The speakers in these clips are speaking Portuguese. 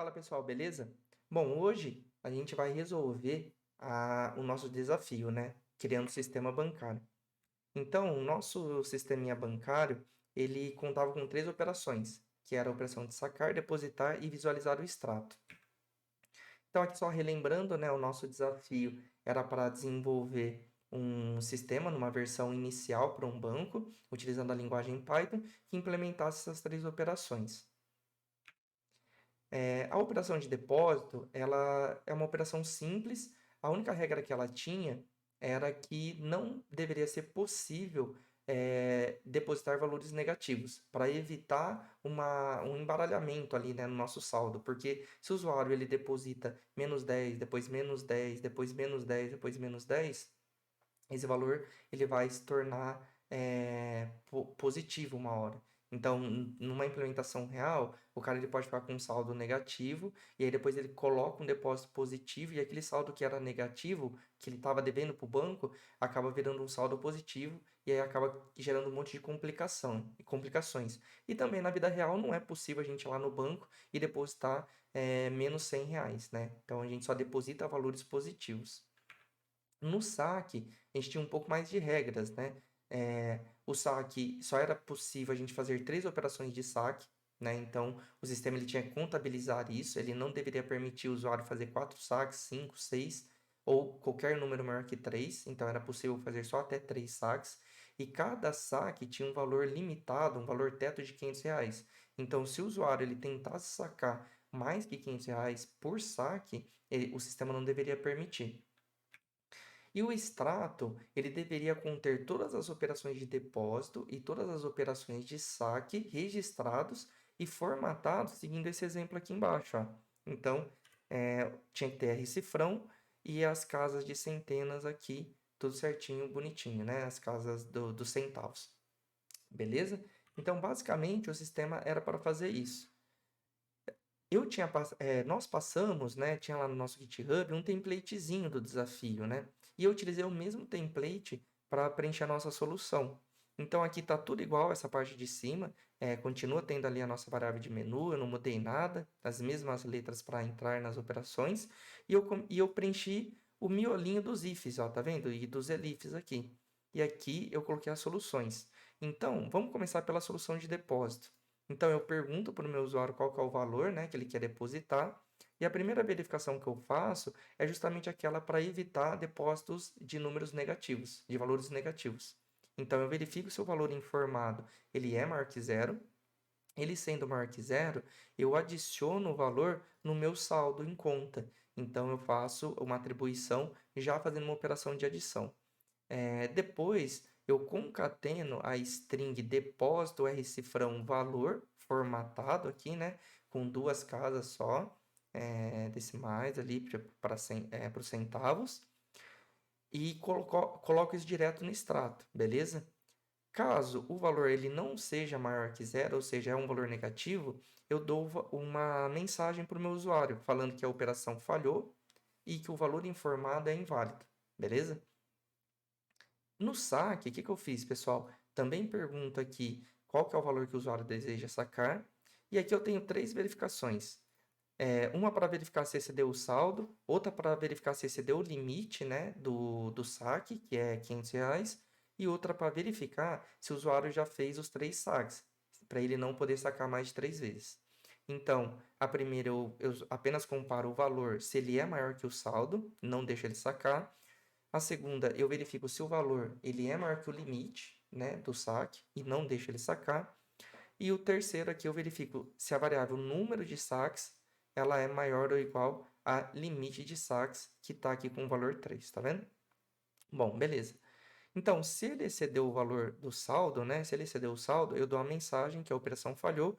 Fala pessoal, beleza? Bom, hoje a gente vai resolver o nosso desafio, né? Criando um sistema bancário. Então, o nosso sisteminha bancário, ele contava com três operações, que era a operação de sacar, depositar e visualizar o extrato. Então, aqui só relembrando, né, o nosso desafio era para desenvolver um sistema numa versão inicial para um banco, utilizando a linguagem Python, que implementasse essas três operações. A operação de depósito, ela é uma operação simples. A única regra que ela tinha era que não deveria ser possível depositar valores negativos, para evitar um embaralhamento ali, né, no nosso saldo. Porque se o usuário ele deposita -10, depois -10, depois -10, depois -10, esse valor ele vai se tornar positivo uma hora. Então, numa implementação real, o cara ele pode ficar com um saldo negativo e aí depois ele coloca um depósito positivo e aquele saldo que era negativo, que ele estava devendo para o banco, acaba virando um saldo positivo e aí acaba gerando um monte de complicações. E também na vida real não é possível a gente ir lá no banco e depositar menos R$ 100, né? Então a gente só deposita valores positivos. No saque, a gente tinha um pouco mais de regras, né? O saque só era possível a gente fazer 3 operações de saque, né? Então, o sistema ele tinha que contabilizar isso, ele não deveria permitir o usuário fazer 4 saques, 5, 6 ou qualquer número maior que 3. Então, era possível fazer só até 3 saques. E cada saque tinha um valor limitado, um valor teto de R$ 500. Então, se o usuário ele tentasse sacar mais que R$ 500 por saque, o sistema não deveria permitir. E o extrato, ele deveria conter todas as operações de depósito e todas as operações de saque registrados e formatados seguindo esse exemplo aqui embaixo, ó. Então, tinha que ter R-cifrão e as casas de centenas aqui, tudo certinho, bonitinho, né? As casas dos centavos. Beleza? Então, basicamente, o sistema era para fazer isso. Nós passamos, né, tinha lá no nosso GitHub um templatezinho do desafio, né? E eu utilizei o mesmo template para preencher a nossa solução. Então aqui está tudo igual, essa parte de cima, continua tendo ali a nossa variável de menu, eu não mudei nada, as mesmas letras para entrar nas operações, e eu preenchi o miolinho dos ifs, ó, tá vendo? E dos elifs aqui. E aqui eu coloquei as soluções. Então, vamos começar pela solução de depósito. Então, eu pergunto para o meu usuário qual que é o valor, né, que ele quer depositar. E a primeira verificação que eu faço é justamente aquela para evitar depósitos de números negativos, de valores negativos. Então, eu verifico se o valor informado ele é maior que zero. Ele sendo maior que zero, eu adiciono o valor no meu saldo em conta. Então, eu faço uma atribuição já fazendo uma operação de adição. Depois eu concateno a string depósito R-cifrão valor formatado aqui, né? Com duas casas só, decimais ali para os centavos. E coloco isso direto no extrato, beleza? Caso o valor ele não seja maior que zero, ou seja, é um valor negativo, eu dou uma mensagem para o meu usuário falando que a operação falhou e que o valor informado é inválido, beleza? No saque, o que eu fiz, pessoal? Também pergunto aqui qual que é o valor que o usuário deseja sacar. E aqui eu tenho 3 verificações. Uma para verificar se excedeu o saldo, outra para verificar se excedeu o limite, né, do saque, que é R$ 500, e outra para verificar se o usuário já fez os 3 saques, para ele não poder sacar mais de 3 vezes. Então, a primeira eu apenas comparo o valor se ele é maior que o saldo, não deixo ele sacar. A segunda, eu verifico se o valor ele é maior que o limite, né, do saque e não deixo ele sacar. E o terceiro aqui eu verifico se a variável número de saques ela é maior ou igual a limite de saques que está aqui com o valor 3, tá vendo? Bom, beleza. Então, se ele excedeu o valor do saldo, né? Se ele excedeu o saldo, eu dou uma mensagem que a operação falhou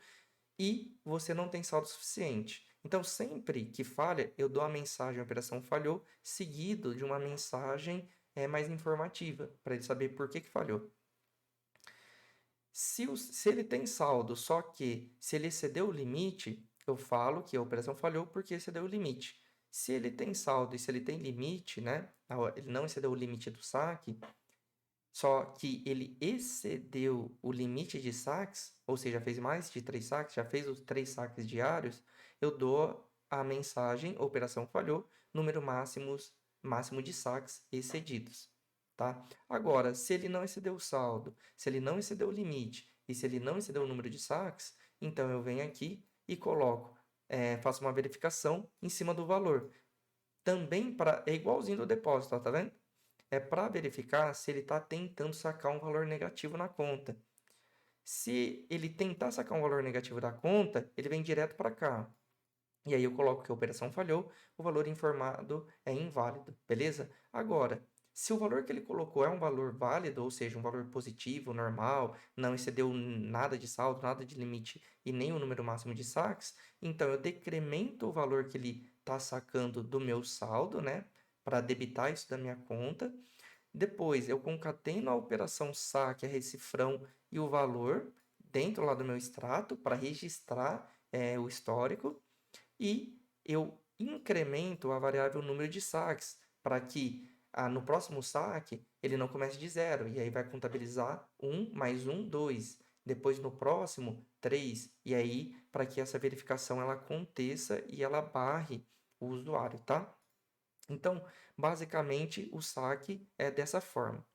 e você não tem saldo suficiente. Então, sempre que falha, eu dou a mensagem a operação falhou, seguido de uma mensagem mais informativa, para ele saber por que falhou. Se ele tem saldo, só que se ele excedeu o limite, eu falo que a operação falhou porque excedeu o limite. Se ele tem saldo e se ele tem limite, né? Ele não excedeu o limite do saque, só que ele excedeu o limite de saques, ou seja, fez mais de 3 saques, já fez os 3 saques diários, eu dou a mensagem, operação falhou, número máximo de saques excedidos, tá? Agora, se ele não excedeu o saldo, se ele não excedeu o limite e se ele não excedeu o número de saques, então eu venho aqui e coloco, faço uma verificação em cima do valor. Também é igualzinho do depósito, ó, tá vendo? É para verificar se ele está tentando sacar um valor negativo na conta. Se ele tentar sacar um valor negativo da conta, ele vem direto para cá. E aí eu coloco que a operação falhou, o valor informado é inválido, beleza? Agora, se o valor que ele colocou é um valor válido, ou seja, um valor positivo, normal, não excedeu nada de saldo, nada de limite e nem o número máximo de saques, então eu decremento o valor que ele está sacando do meu saldo, né? Para debitar isso da minha conta. Depois eu concateno a operação saque, a cifrão e o valor dentro lá do meu extrato para registrar o histórico e eu incremento a variável número de saques para que no próximo saque ele não comece de zero e aí vai contabilizar 1 mais 1, 2. Depois no próximo, 3. E aí para que essa verificação ela aconteça e ela barre o usuário, tá? Então, basicamente, o saque é dessa forma.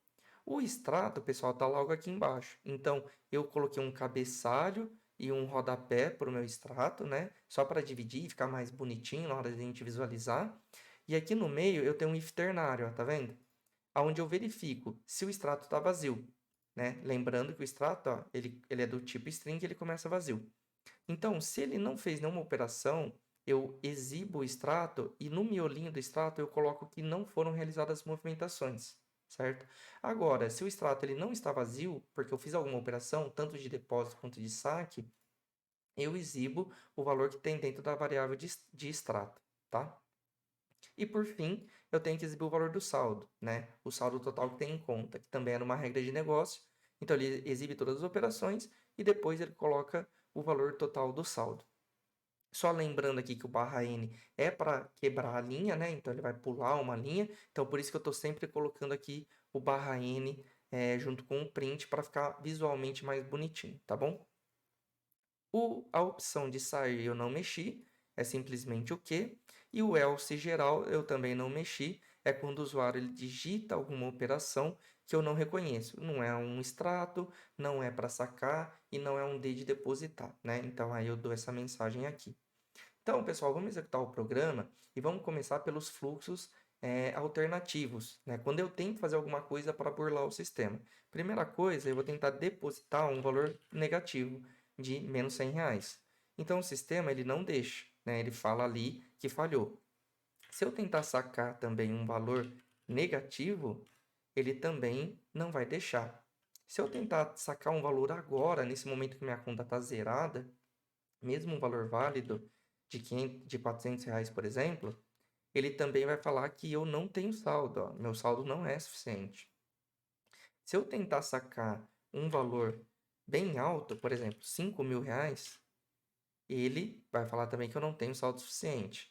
O extrato, pessoal, está logo aqui embaixo. Então, eu coloquei um cabeçalho e um rodapé para o meu extrato, né? Só para dividir e ficar mais bonitinho na hora de a gente visualizar. E aqui no meio eu tenho um if ternário, ó, tá vendo? Onde eu verifico se o extrato está vazio, né? Lembrando que o extrato, ó, ele é do tipo string, ele começa vazio. Então, se ele não fez nenhuma operação, eu exibo o extrato e no miolinho do extrato eu coloco que não foram realizadas movimentações, certo? Agora, se o extrato ele não está vazio, porque eu fiz alguma operação, tanto de depósito quanto de saque, eu exibo o valor que tem dentro da variável de extrato, tá? E por fim, eu tenho que exibir o valor do saldo, né? O saldo total que tem em conta, que também era uma regra de negócio. Então, ele exibe todas as operações e depois ele coloca o valor total do saldo. Só lembrando aqui que o barra N é para quebrar a linha, né? Então ele vai pular uma linha. Então por isso que eu estou sempre colocando aqui o barra N junto com o print para ficar visualmente mais bonitinho, tá bom? A opção de sair eu não mexi, é simplesmente o que. E o else geral eu também não mexi, é quando o usuário ele digita alguma operação que eu não reconheço. Não é um extrato, não é para sacar e não é um D de depositar, né? Então aí eu dou essa mensagem aqui. Então, pessoal, vamos executar o programa e vamos começar pelos fluxos alternativos, né? Quando eu tento fazer alguma coisa para burlar o sistema. Primeira coisa, eu vou tentar depositar um valor negativo de menos R$ 100. Então, o sistema ele não deixa, né? Ele fala ali que falhou. Se eu tentar sacar também um valor negativo, ele também não vai deixar. Se eu tentar sacar um valor agora, nesse momento que minha conta está zerada, mesmo um valor válido de R$ 400, por exemplo, ele também vai falar que eu não tenho saldo, ó, meu saldo não é suficiente. Se eu tentar sacar um valor bem alto, por exemplo, R$ 5.000, ele vai falar também que eu não tenho saldo suficiente.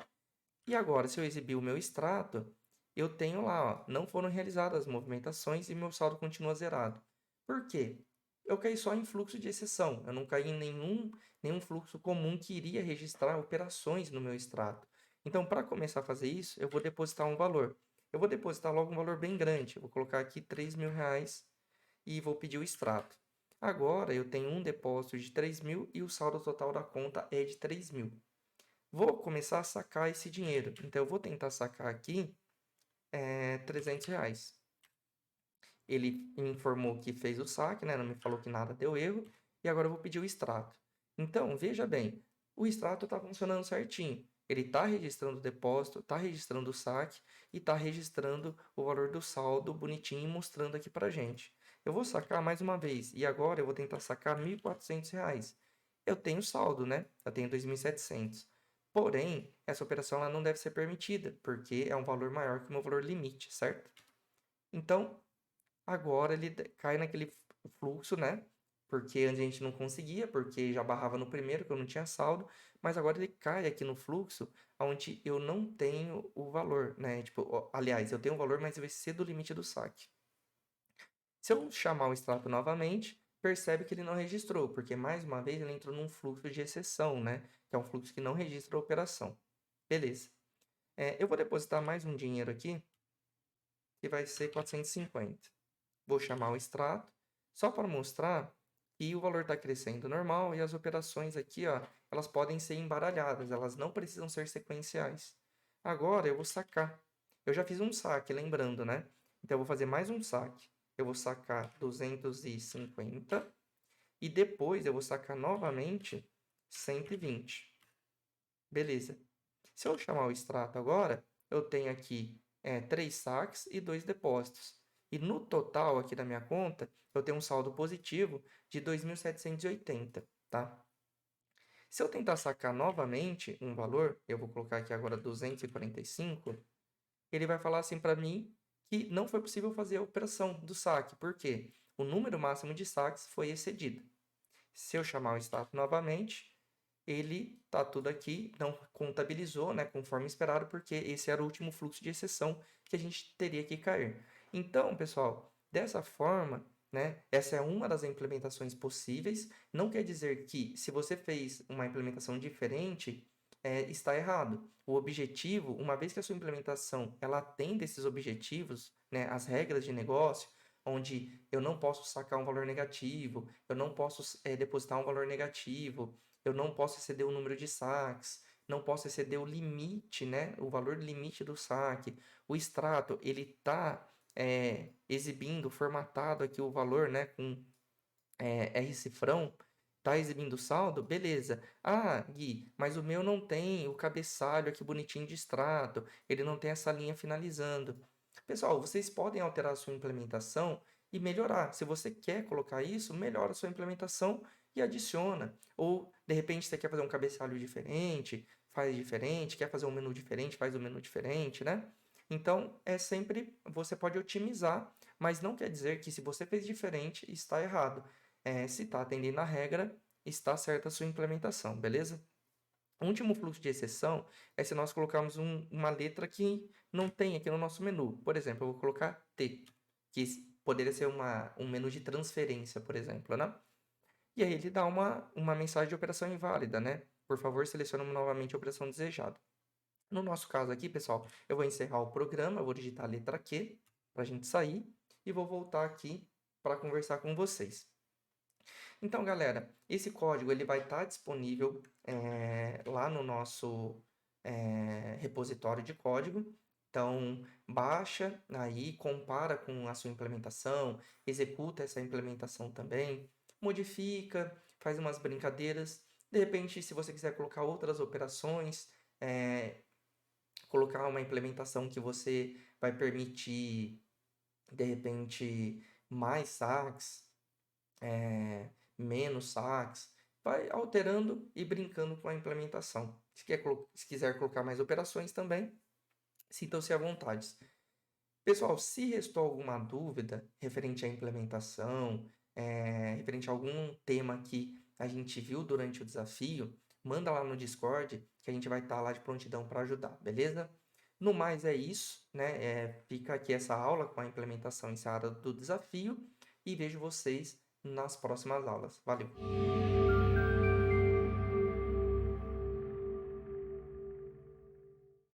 E agora, se eu exibir o meu extrato, eu tenho lá, ó, não foram realizadas as movimentações e meu saldo continua zerado. Por quê? Eu caí só em fluxo de exceção, eu não caí em nenhum fluxo comum que iria registrar operações no meu extrato. Então, para começar a fazer isso, eu vou depositar um valor. Eu vou depositar logo um valor bem grande, eu vou colocar aqui R$ 3.000 e vou pedir o extrato. Agora, eu tenho um depósito de 3.000 e o saldo total da conta é de 3.000. Vou começar a sacar esse dinheiro. Então, eu vou tentar sacar aqui R$ 300. Ele me informou que fez o saque, né? Não me falou que nada deu erro. E agora eu vou pedir o extrato. Então, veja bem, o extrato está funcionando certinho. Ele está registrando o depósito, está registrando o saque e está registrando o valor do saldo bonitinho e mostrando aqui para gente. Eu vou sacar mais uma vez e agora eu vou tentar sacar R$ 1.400. Eu tenho saldo, né? Eu tenho 2.700. Porém, essa operação ela não deve ser permitida, porque é um valor maior que o meu valor limite, certo? Então, agora ele cai naquele fluxo, né? Porque antes a gente não conseguia, porque já barrava no primeiro, que eu não tinha saldo, mas agora ele cai aqui no fluxo, onde eu não tenho o valor, né? Tipo, aliás, eu tenho o valor, mas vai ser do limite do saque. Se eu chamar o extrato novamente, percebe que ele não registrou, porque mais uma vez ele entrou num fluxo de exceção, né? Que é um fluxo que não registra a operação. Beleza. Eu vou depositar mais um dinheiro aqui, que vai ser 450. Vou chamar o extrato, só para mostrar que o valor está crescendo normal e as operações aqui, ó, elas podem ser embaralhadas, elas não precisam ser sequenciais. Agora eu vou sacar. Eu já fiz um saque, lembrando, né? Então eu vou fazer mais um saque. Eu vou sacar 250 e depois eu vou sacar novamente 120. Beleza. Se eu chamar o extrato agora, eu tenho aqui 3 saques e 2 depósitos. E no total aqui da minha conta, eu tenho um saldo positivo de 2.780, tá? Se eu tentar sacar novamente um valor, eu vou colocar aqui agora 245, ele vai falar assim para mim que não foi possível fazer a operação do saque. Por quê? O número máximo de saques foi excedido. Se eu chamar o extrato novamente, ele tá tudo aqui, não contabilizou, né, conforme esperado, porque esse era o último fluxo de exceção que a gente teria que cair. Então, pessoal, dessa forma, né, essa é uma das implementações possíveis. Não quer dizer que se você fez uma implementação diferente, está errado. O objetivo, uma vez que a sua implementação ela atende esses objetivos, né, as regras de negócio, onde eu não posso sacar um valor negativo, eu não posso depositar um valor negativo, eu não posso exceder o número de saques, não posso exceder o limite, né? O valor limite do saque. O extrato, ele está exibindo, formatado aqui o valor, né? Com R-cifrão, tá exibindo o saldo? Beleza. Ah, Gui, mas o meu não tem o cabeçalho aqui bonitinho de extrato, ele não tem essa linha finalizando. Pessoal, vocês podem alterar a sua implementação e melhorar. Se você quer colocar isso, melhora a sua implementação e adiciona. Ou, de repente, você quer fazer um cabeçalho diferente, faz diferente, quer fazer um menu diferente, faz um menu diferente, né? Então, sempre você pode otimizar, mas não quer dizer que se você fez diferente, está errado. Se está atendendo a regra, está certa a sua implementação, beleza? O último fluxo de exceção é se nós colocarmos uma letra que não tem aqui no nosso menu. Por exemplo, eu vou colocar T, que poderia ser um menu de transferência, por exemplo, né? E aí ele dá uma mensagem de operação inválida, né? Por favor, selecione novamente a operação desejada. No nosso caso aqui, pessoal, eu vou encerrar o programa, eu vou digitar a letra Q para a gente sair e vou voltar aqui para conversar com vocês. Então, galera, esse código ele vai estar disponível lá no nosso repositório de código. Então, baixa aí, compara com a sua implementação, executa essa implementação também, modifica, faz umas brincadeiras. De repente, se você quiser colocar outras operações, colocar uma implementação que você vai permitir, de repente, mais saques, menos saques, vai alterando e brincando com a implementação. Se quiser colocar mais operações também, sintam-se à vontade. Pessoal, se restou alguma dúvida referente à implementação, referente a algum tema que a gente viu durante o desafio, manda lá no Discord que a gente vai estar lá de prontidão para ajudar, beleza? No mais é isso, né? Fica aqui essa aula com a implementação encerrada do desafio e vejo vocês nas próximas aulas. Valeu!